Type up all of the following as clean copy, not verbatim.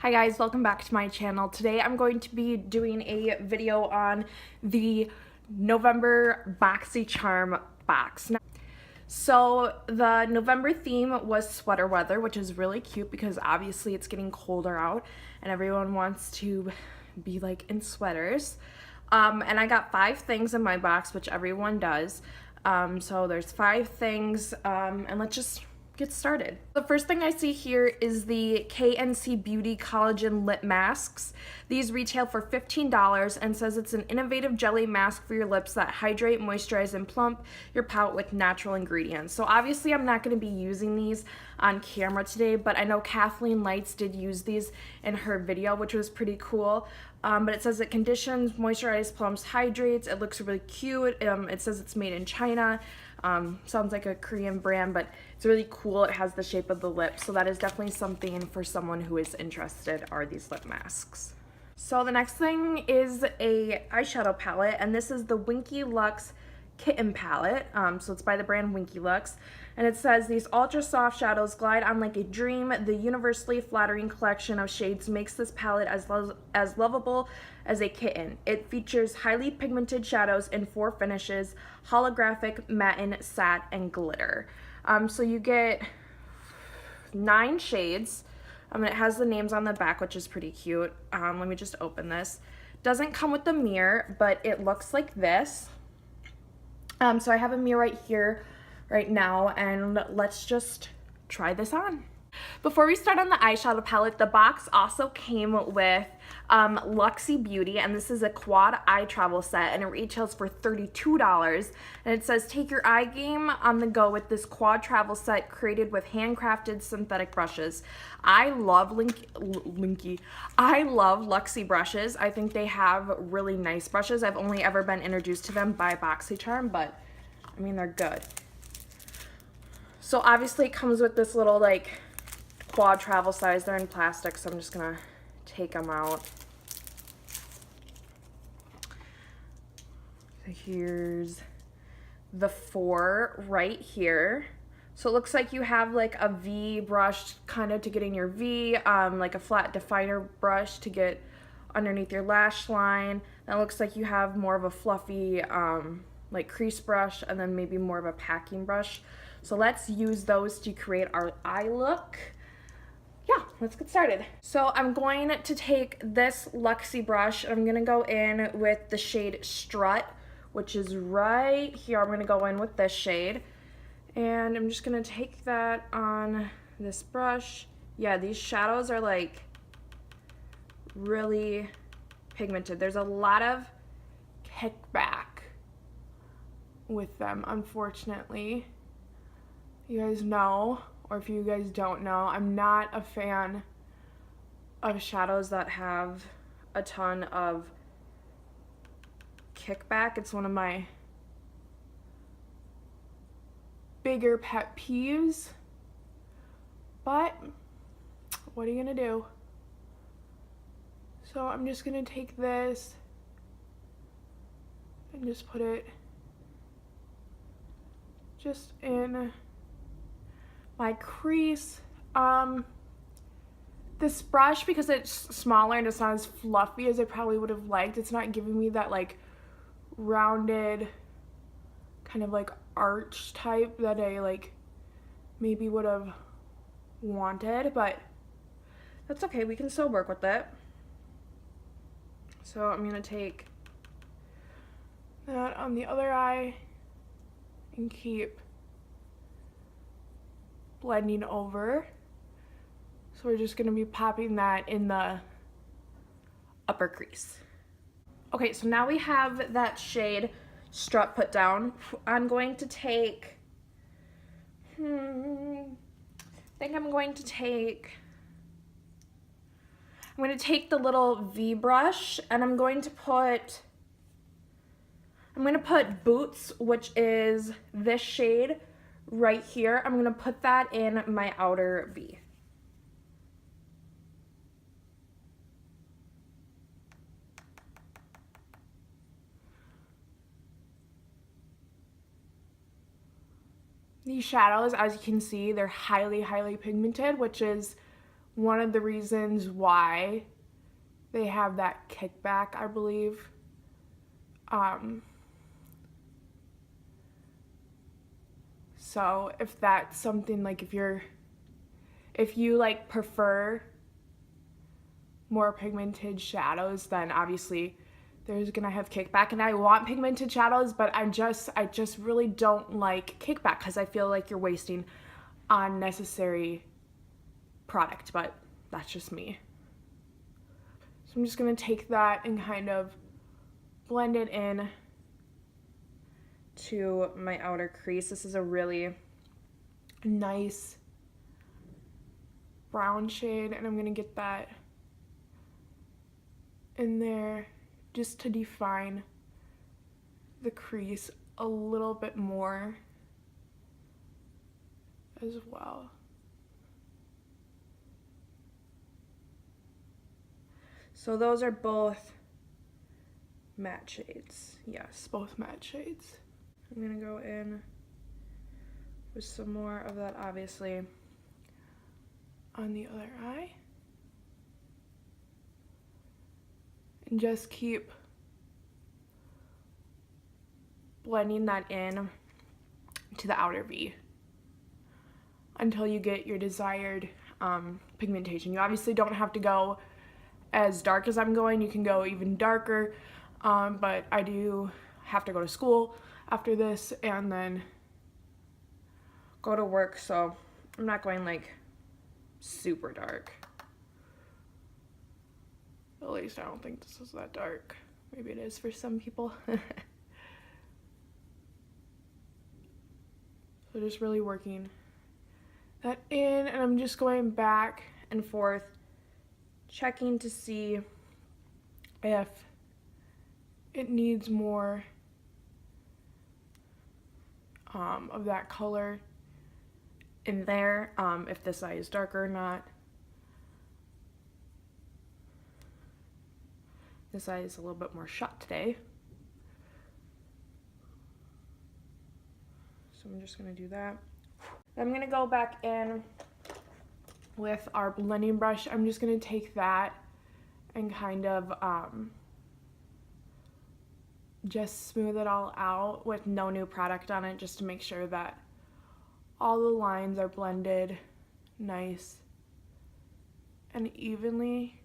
Hi guys, welcome back to my channel. Today I'm going to be doing a video on the November Boxycharm box. So the November theme was sweater weather, which is really cute because obviously it's getting colder out and everyone wants to be like in sweaters. And I got 5 things in my box, which everyone does. So there's 5 things, and let's just get started. The first thing I see here is the KNC Beauty Collagen Lip Masks. These retail for $15 and says it's an innovative jelly mask for your lips that hydrate, moisturize, and plump your palette with natural ingredients. So obviously I'm not going to be using these on camera today, but I know Kathleen Lights did use these in her video, which was pretty cool. But it says it conditions, moisturizes, plumps, hydrates. It looks really cute. It says it's made in China. Sounds like a Korean brand, but it's really cool. It has the shape of the lip, so that is definitely something for someone who is interested, are these lip masks. So the next thing is a eyeshadow palette, and this is the Winkylux Kitten palette. So it's by the brand Winkylux, and it says these ultra soft shadows glide on like a dream. The universally flattering collection of shades makes this palette as lovable as a kitten. It features highly pigmented shadows in 4 finishes: holographic, matte, satin, and glitter. So you get 9 shades. It has the names on the back, which is pretty cute. Let me just open this. Doesn't come with the mirror, but it looks like this. So I have a mirror right here right now, and let's just try this on. Before we start on the eyeshadow palette, the box also came with Luxy Beauty, and this is a quad eye travel set, and it retails for $32. And it says, take your eye game on the go with this quad travel set created with handcrafted synthetic brushes. I love I love Luxy brushes. I think they have really nice brushes. I've only ever been introduced to them by Boxycharm, but I mean, they're good. So obviously it comes with this little like quad travel size. They're in plastic, so I'm just gonna take them out. So here's the 4 right here. So it looks like you have like a V brush kind of to get in your V, like a flat definer brush to get underneath your lash line. Then it looks like you have more of a fluffy like crease brush, and then maybe more of a packing brush. So let's use those to create our eye look. Yeah, let's get started. So I'm going to take this Luxy brush, and I'm gonna go in with the shade Strut, which is right here. I'm gonna go in with this shade, and I'm just gonna take that on this brush. Yeah, these shadows are like really pigmented. There's a lot of kickback with them, unfortunately. You guys know, or if you guys don't know, I'm not a fan of shadows that have a ton of kickback. It's one of my bigger pet peeves, but what are you gonna do? So I'm just gonna take this and just put it just in my crease. This brush, because it's smaller and it's not as fluffy as I probably would have liked, it's not giving me that like rounded kind of like arch type that I like maybe would have wanted, but that's okay, we can still work with it. So I'm gonna take that on the other eye and keep blending over. So we're just gonna be popping that in the upper crease. Okay, so now we have that shade Strut put down. I'm going to take, I'm going to take the little V brush, and I'm going to put Boots, which is this shade right here. I'm gonna put that in my outer V. These shadows, as you can see, they're highly pigmented, which is one of the reasons why they have that kickback, I believe. So if that's something, like if you like prefer more pigmented shadows, then obviously there's gonna have kickback, and I want pigmented shadows, but I just really don't like kickback because I feel like you're wasting unnecessary product, but that's just me. So I'm just gonna take that and kind of blend it in to my outer crease. This is a really nice brown shade, and I'm gonna get that in there just to define the crease a little bit more as well. So those are both matte shades. Yes, both matte shades. I'm gonna go in with some more of that, obviously, on the other eye. And just keep blending that in to the outer V until you get your desired pigmentation. You obviously don't have to go as dark as I'm going. You can go even darker, but I do have to go to school after this and then go to work, so I'm not going like super dark. At least I don't think this is that dark. Maybe it is for some people. So just really working that in, and I'm just going back and forth, checking to see if it needs more of that color in there, if this eye is darker or not. This eye is a little bit more shut today, so I'm just gonna do that. I'm gonna go back in with our blending brush. I'm just gonna take that and kind of just smooth it all out with no new product on it, just to make sure that all the lines are blended nice and evenly.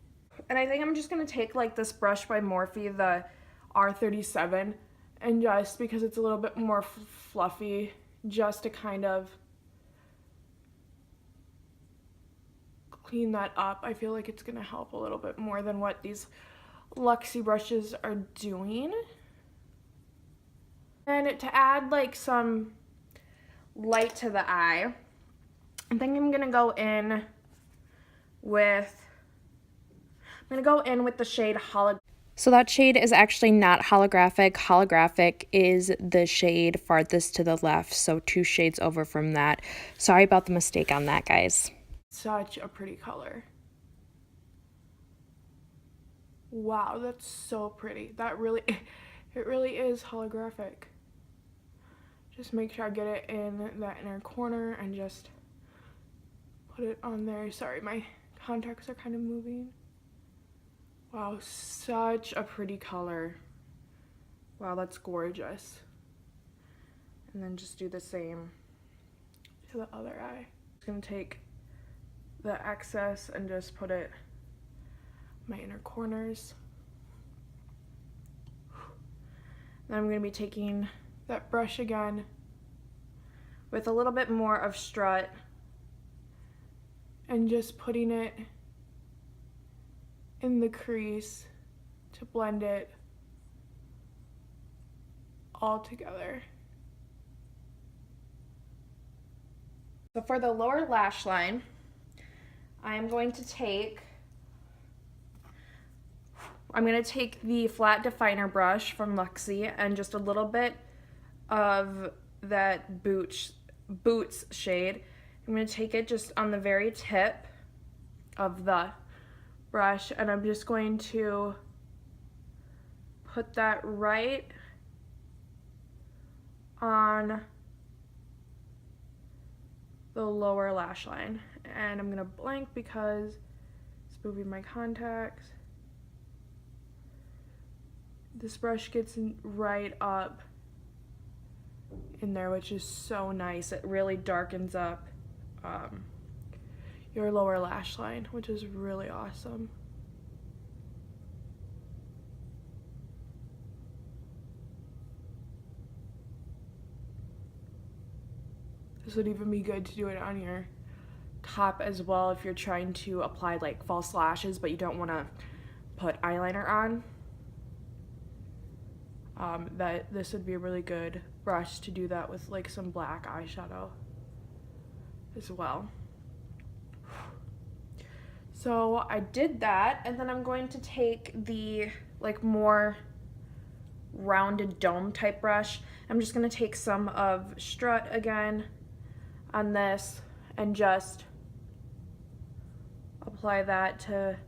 And I think I'm just gonna take like this brush by Morphe, the R37, and just because it's a little bit more fluffy, just to kind of clean that up. I feel like it's gonna help a little bit more than what these Luxie brushes are doing. And to add like some light to the eye, I think I'm gonna go in with the shade Holographic. So that shade is actually not holographic. Holographic is the shade farthest to the left, so 2 shades over from that. Sorry about the mistake on that, guys. Such a pretty color. Wow, that's so pretty. That really, it really is holographic. Just make sure I get it in that inner corner and just put it on there. Sorry, my contacts are kind of moving. Wow, such a pretty color. Wow, that's gorgeous. And then just do the same to the other eye. I'm just gonna take the excess and just put it in my inner corners. Then I'm gonna be taking that brush again with a little bit more of Strut and just putting it in the crease to blend it all together. So for the lower lash line, I'm going to take the flat definer brush from Luxie and just a little bit of that Boots shade. I'm going to take it just on the very tip of the brush, and I'm just going to put that right on the lower lash line. And I'm going to blank because moving my contacts. This brush gets right up in there, which is so nice. It really darkens up your lower lash line, which is really awesome. This would even be good to do it on your top as well if you're trying to apply like false lashes but you don't want to put eyeliner on. That this would be a really good brush to do that with, like some black eyeshadow as well. So I did that, and then I'm going to take the like more rounded dome type brush. I'm just going to take some of Strut again on this and just apply that to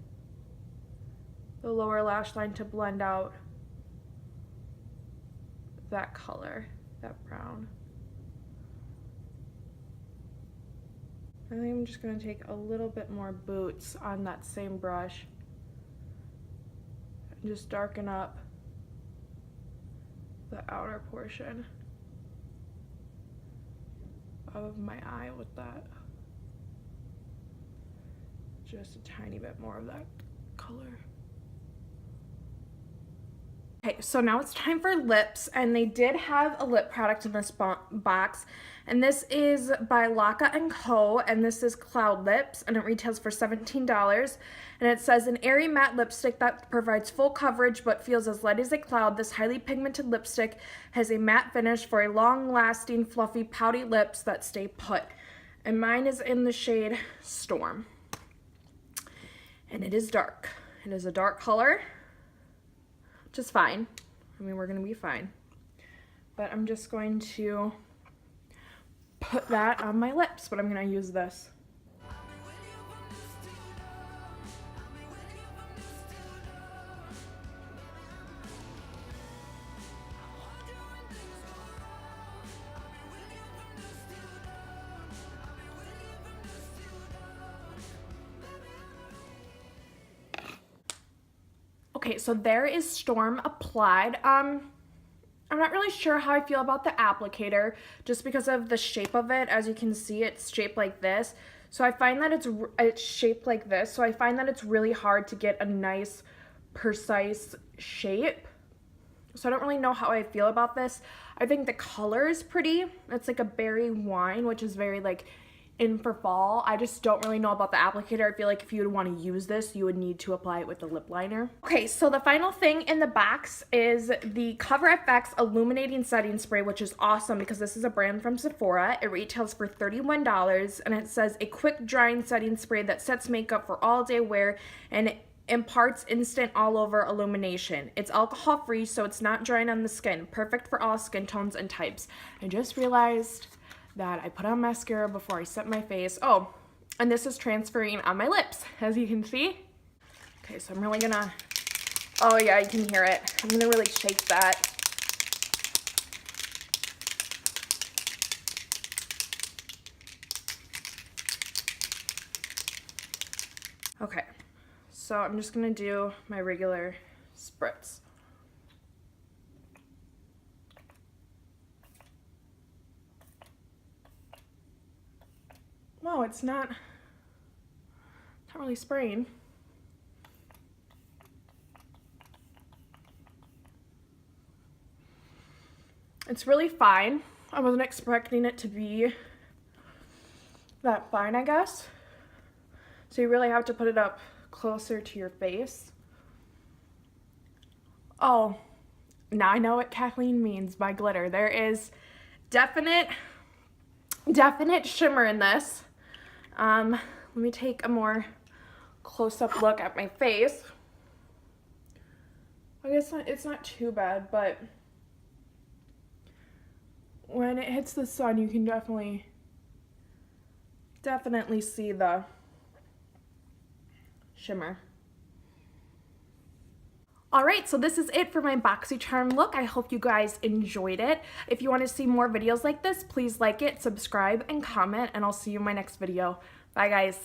the lower lash line to blend out that color, that brown. I think I'm just going to take a little bit more Boots on that same brush and just darken up the outer portion of my eye with that. Just a tiny bit more of that color. Okay, so now it's time for lips, and they did have a lip product in this box, and this is by Laka & Co, and this is Cloud Lips, and it retails for $17, and it says an airy matte lipstick that provides full coverage but feels as light as a cloud. This highly pigmented lipstick has a matte finish for a long-lasting, fluffy, pouty lips that stay put, and mine is in the shade Storm, and it is dark. It is a dark color. Just fine. I mean, we're gonna be fine. But I'm just going to put that on my lips, but I'm gonna use this. Okay, so there is Storm applied. I'm not really sure how I feel about the applicator just because of the shape of it. As you can see, it's shaped like this. So I find that it's shaped like this. So I find that it's really hard to get a nice, precise shape. So I don't really know how I feel about this. I think the color is pretty. It's like a berry wine, which is very like in for fall. I just don't really know about the applicator. I feel like if you would want to use this, you would need to apply it with the lip liner. Okay, so the final thing in the box is the Cover FX Illuminating Setting Spray, which is awesome because this is a brand from Sephora. It retails for $31, and it says a quick drying setting spray that sets makeup for all day wear and imparts instant all over illumination. It's alcohol free, so it's not drying on the skin. Perfect for all skin tones and types. I just realized that I put on mascara before I set my face. Oh, and this is transferring on my lips, as you can see. Okay, so I'm really gonna, oh yeah, you can hear it. I'm gonna really shake that. Okay, so I'm just gonna do my regular spritz. No, it's not really spraying. It's really fine. I wasn't expecting it to be that fine, I guess. So you really have to put it up closer to your face. Oh, now I know what Kathleen means by glitter. There is definite shimmer in this. Let me take a more close-up look at my face. I guess it's not too bad, but when it hits the sun, you can definitely see the shimmer. Alright, so this is it for my Boxycharm look. I hope you guys enjoyed it. If you want to see more videos like this, please like it, subscribe, and comment, and I'll see you in my next video. Bye, guys.